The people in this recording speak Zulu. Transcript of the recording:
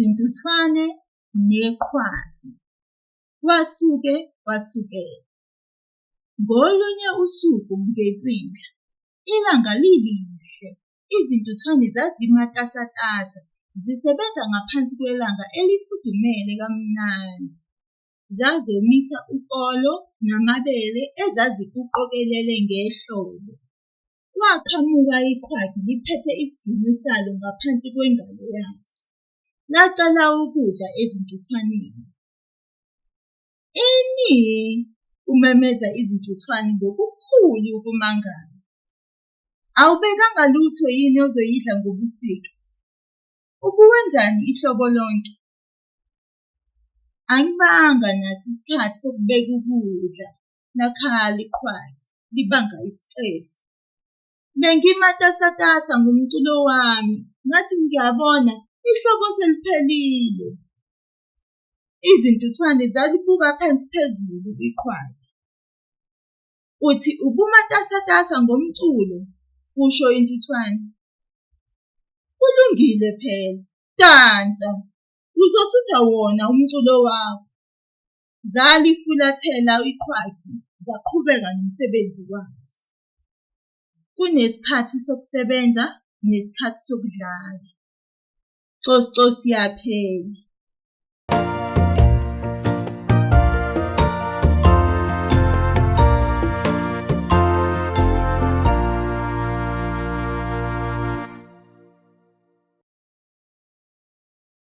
izintuthwane neqhwaga. Wasukela. Ngolunye usuku ngekwindla, ilanga lilihle, izintuthwane zazimatasatasa, zisebenza ngaphansi kwelanga elifudumele kamnandi. Zazomisa ukolo namabele ezazikuqokelele ngehlobo. Kwaqhamuka iqhwaga liphethe isiginci salo ngaphansi kwengalo yaso. Lacela ukudla ezintuthwaneni. "Ini?" kumemeza izintuthwane ngokukhulu ukumangala. "Awubekanga lutho yini ozoyidla ngobusika? Ubuwenzani ihlobo lonke?" "Angibanga naso isikhathi sokubeka ukudla," lakhala iqhwaga, libanga isicefe. "Bengimatasatasa ngomculo wami, ngathi ngiyabona ihlobo seliphelile." Izintuthwane zalibuka phansi phezulu iqhwaga. "Uthi ubumatasatasa ngomculo?" kusho intuthwane. "Kulungile phela, dansa, uzosutha wona umculo wakho." Zalifulathela iqhwaga, zaqhubeka nomsebenzi wazo. Kunesikhathi sokusebenza nesikhathi sokudlala. Cosi cosi yaphela.